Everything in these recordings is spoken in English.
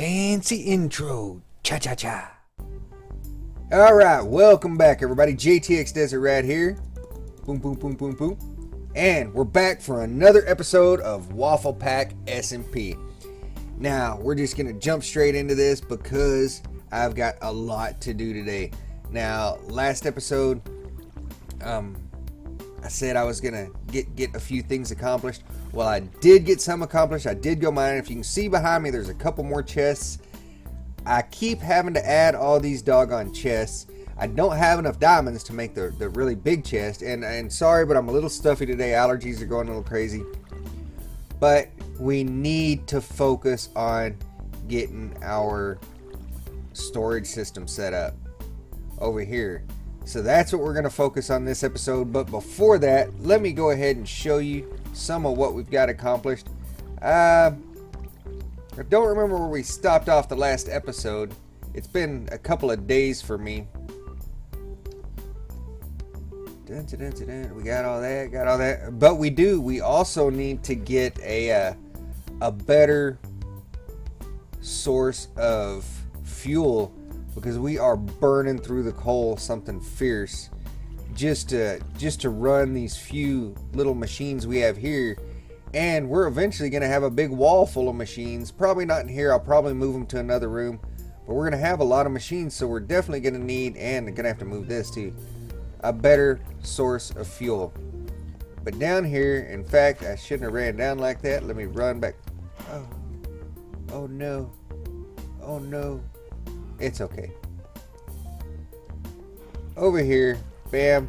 Fancy intro. Cha-cha-cha. Alright, welcome back everybody. jtxdesertrat here. Boom, boom, boom, boom, boom. And we're back for another episode of WafflePack SMP. Now, we're just going to jump straight into this because I've got a lot to do today. Now, last episode, I said I was going to get a few things accomplished. Well, I did get some accomplished. I did go mining. If you can see behind me, there's a couple more chests. I keep having to add all these doggone chests. I don't have enough diamonds to make the really big chest. And sorry, but I'm a little stuffy today. Allergies are going a little crazy. But we need to focus on getting our storage system set up over here. So that's what we're going to focus on this episode. But before that, let me go ahead and show you some of what we've got accomplished. I don't remember where we stopped off the last episode. It's been a couple of days for me. We got all that, but we also need to get a better source of fuel, because we are burning through the coal something fierce just to run these few little machines we have here. And we're eventually going to have a big wall full of machines. Probably not in here. I'll probably move them to another room. But we're going to have a lot of machines, so we're definitely going to need, and going to have to move this too, a better source of fuel. But down here, in fact, I shouldn't have ran down like that. Let me run back. Oh no. Oh no. It's okay. Over here, bam.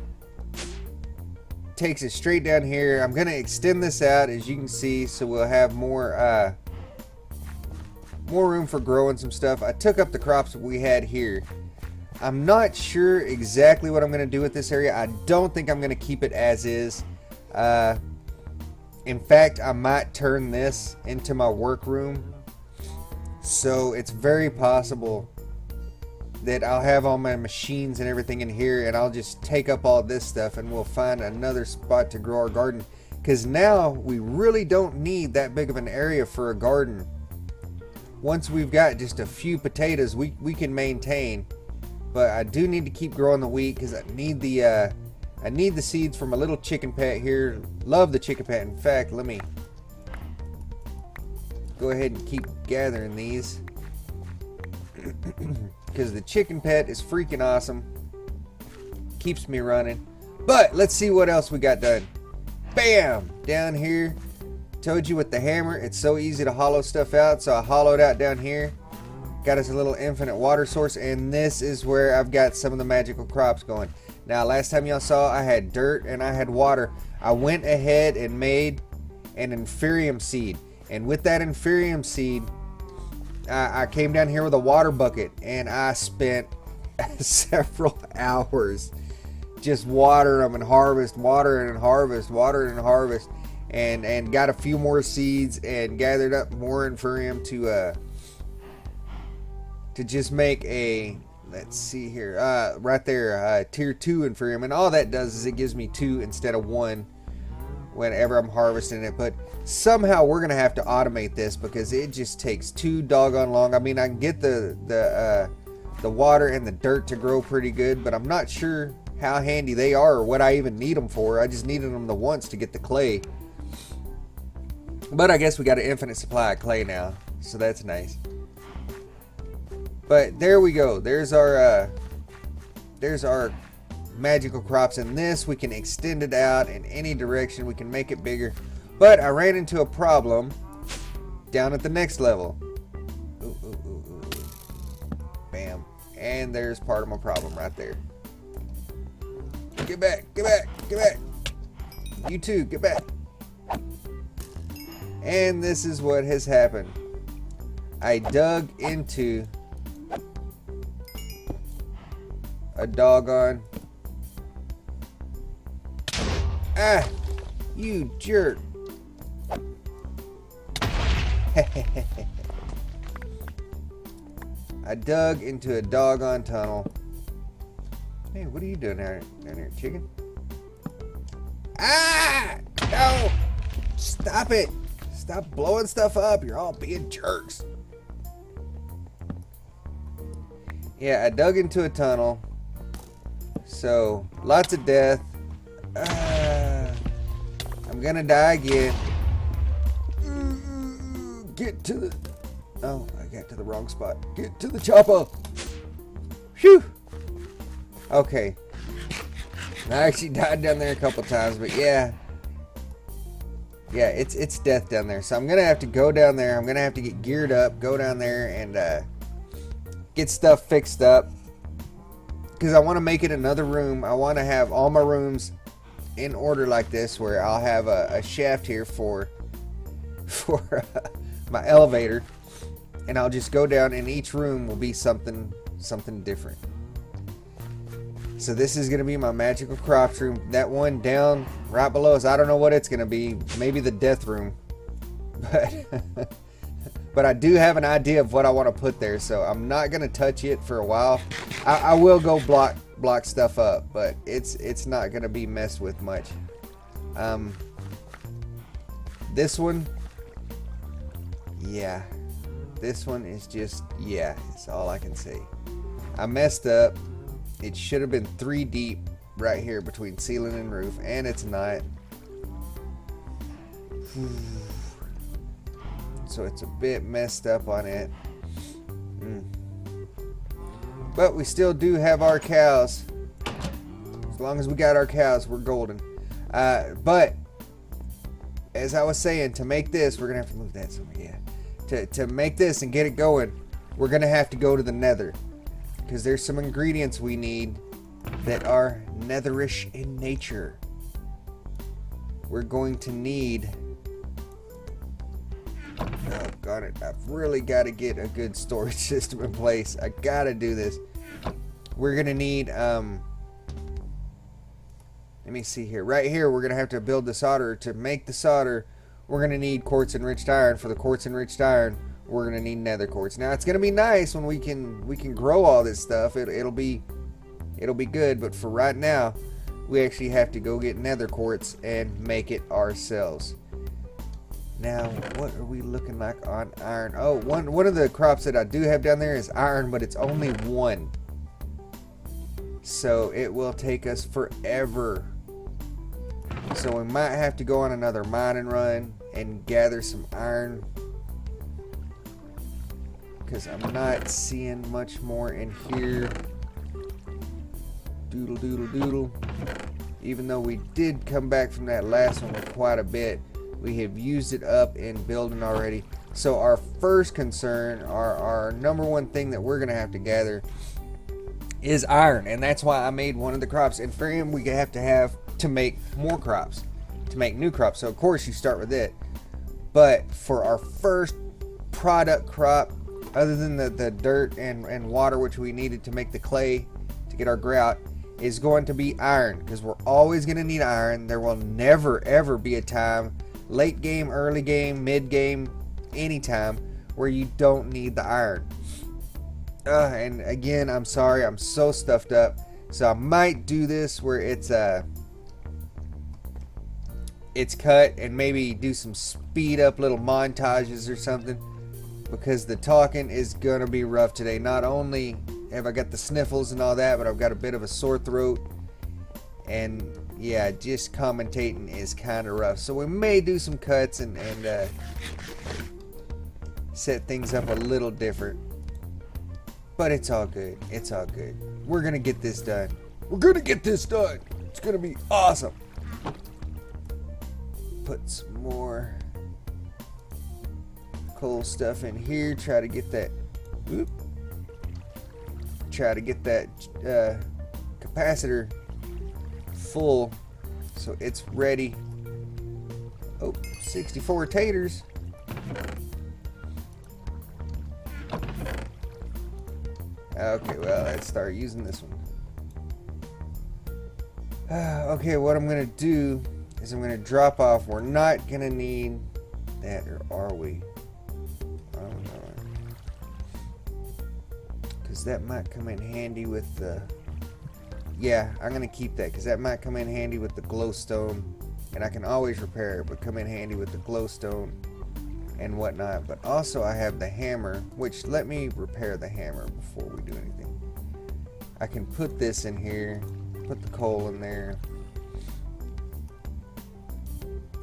Takes it straight down here. I'm going to extend this out, as you can see, so we'll have more room for growing some stuff. I took up the crops that we had here. I'm not sure exactly what I'm going to do with this area. I don't think I'm going to keep it as is. In fact, I might turn this into my workroom. So it's very possible that I'll have all my machines and everything in here, and I'll just take up all this stuff, and we'll find another spot to grow our garden. Because now we really don't need that big of an area for a garden. Once we've got just a few potatoes, we can maintain. But I do need to keep growing the wheat, because I need the seeds from a little chicken pet here. Love the chicken pet. In fact, let me go ahead and keep gathering these. Because the chicken pet is freaking awesome. Keeps me running. But let's see what else we got done. Bam! Down here. Told you with the hammer, it's so easy to hollow stuff out. So I hollowed out down here. Got us a little infinite water source. And this is where I've got some of the magical crops going. Now, last time y'all saw, I had dirt and I had water. I went ahead and made an inferium seed. And with that inferium seed, I came down here with a water bucket, and I spent several hours just watering them and watering and harvest, and got a few more seeds and gathered up more inferium to just make a, let's see here, right there, tier 2 inferium. And all that does is it gives me 2 instead of 1 whenever I'm harvesting it. But somehow we're gonna have to automate this, because it just takes too doggone long. I mean, I can get the water and the dirt to grow pretty good, but I'm not sure how handy they are or what I even need them for. I just needed them the once to get the clay. But I guess we got an infinite supply of clay now, so that's nice. But there we go. There's our magical crops. In this, we can extend it out in any direction. We can make it bigger. But I ran into a problem down at the next level. Ooh. Bam. And there's part of my problem right there. Get back. You too, get back. And this is what has happened. I dug into a doggone... Ah! You jerk! I dug into a doggone tunnel. Hey, what are you doing down here, chicken? Ah! No! Stop it! Stop blowing stuff up. You're all being jerks. Yeah, I dug into a tunnel. So, lots of death. I'm gonna die again. Get to the... Oh, I got to the wrong spot. Get to the chopper. Phew. Okay. I actually died down there a couple times, but yeah. Yeah, it's death down there. So I'm gonna have to go down there. I'm gonna have to get geared up, go down there and get stuff fixed up. Because I want to make it another room. I want to have all my rooms in order like this, where I'll have a shaft here for my elevator, and I'll just go down, and each room will be something different. So this is gonna be my magical crops room. That one down right below us, I don't know what it's gonna be. Maybe the death room, but I do have an idea of what I want to put there. So I'm not gonna touch it for a while. I will go block stuff up, but it's not gonna be messed with much. This one, yeah, this one is just, yeah, it's all I can say. I messed up. It should have been 3 deep right here between ceiling and roof, and it's not. So it's a bit messed up on it. But we still do have our cows. As long as we got our cows, we're golden. But as I was saying, to make this, we're gonna have to move that somewhere. Yeah. To make this and get it going, we're gonna have to go to the Nether, because there's some ingredients we need that are netherish in nature. We're going to need... Oh, got it. I've really got to get a good storage system in place. I got to do this. We're going to need... let me see here. Right here, we're going to have to build the solder. To make the solder, we're going to need quartz enriched iron. For the quartz enriched iron, we're going to need nether quartz. Now, it's going to be nice when we can grow all this stuff. It'll be good, but for right now, we actually have to go get nether quartz and make it ourselves. Now, what are we looking like on iron? Oh, one of the crops that I do have down there is iron, but it's only 1. So it will take us forever. So we might have to go on another mining run and gather some iron, because I'm not seeing much more in here. Doodle doodle doodle. Even though we did come back from that last one with quite a bit, we have used it up in building already. So our first concern, our number one thing that we're gonna have to gather is iron, and that's why I made one of the crops. And for him, we have to make more crops, to make new crops. So of course you start with it. But for our first product crop, other than the dirt and water which we needed to make the clay to get our grout, is going to be iron, because we're always going to need iron. There will never ever be a time, late game, early game, mid game, anytime, where you don't need the iron. And again, I'm sorry, I'm so stuffed up. So I might do this where it's cut, and maybe do some speed up little montages or something, because the talking is gonna be rough today. Not only have I got the sniffles and all that, but I've got a bit of a sore throat, and yeah, just commentating is kind of rough. So we may do some cuts and set things up a little different, but it's all good. It's all good. We're gonna get this done. We're gonna get this done. It's gonna be awesome. Put some more coal stuff in here. Try to get that. Whoop, try to get that capacitor full so it's ready. Oh, 64 taters. Okay, well, let's start using this one. Okay, what I'm gonna do is I'm gonna drop off. We're not gonna need that, or are we? I don't know, because that might come in handy with the... Yeah, I'm gonna keep that, because that might come in handy with the glowstone, and I can always repair it, but come in handy with the glowstone and whatnot. But also I have the hammer, which, let me repair the hammer before we do anything. I can put this in here, put the coal in there,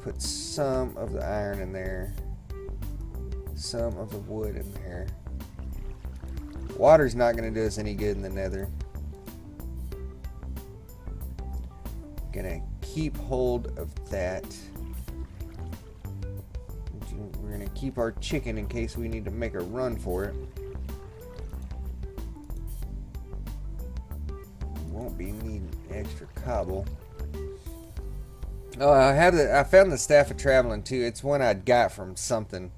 put some of the iron in there, some of the wood in there. Water's not going to do us any good in the nether. Gonna keep hold of that. We're gonna keep our chicken in case we need to make a run for it. Won't be needing extra cobble. Oh, I found the staff of traveling too. It's one I got from something,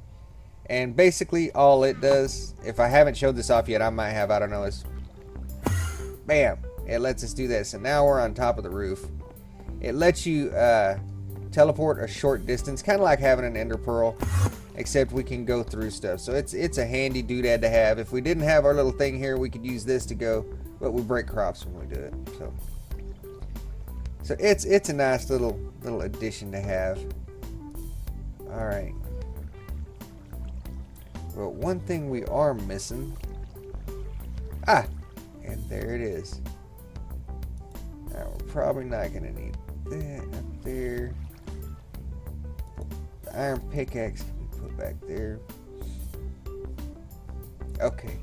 and basically all it does, if I haven't showed this off yet, I might have, I don't know, is bam, it lets us do that. So now we're on top of the roof. It lets you teleport a short distance, kind of like having an ender pearl, except we can go through stuff. So it's a handy doodad to have. If we didn't have our little thing here, we could use this to go, but we break crops when we do it. So it's a nice little addition to have. All right. Well, one thing we are missing. And there it is. Now we're probably not gonna need that up there. The iron pickaxe can be put back there. Okay.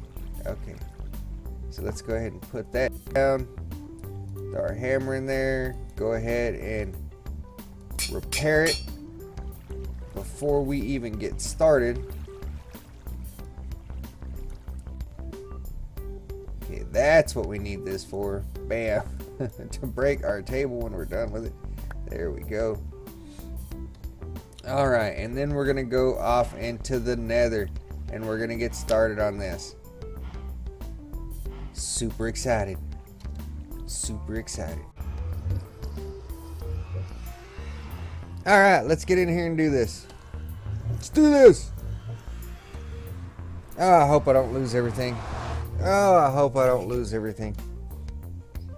So let's go ahead and put that down. Throw our hammer in there. Go ahead and repair it before we even get started. Okay, that's what we need this for. Bam. To break our table when we're done with it. There we go. Alright, and then we're going to go off into the nether, and we're going to get started on this. Super excited. Super excited. Alright, let's get in here and do this. Let's do this! Oh, I hope I don't lose everything. Oh, I hope I don't lose everything.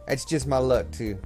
That's just my luck, too.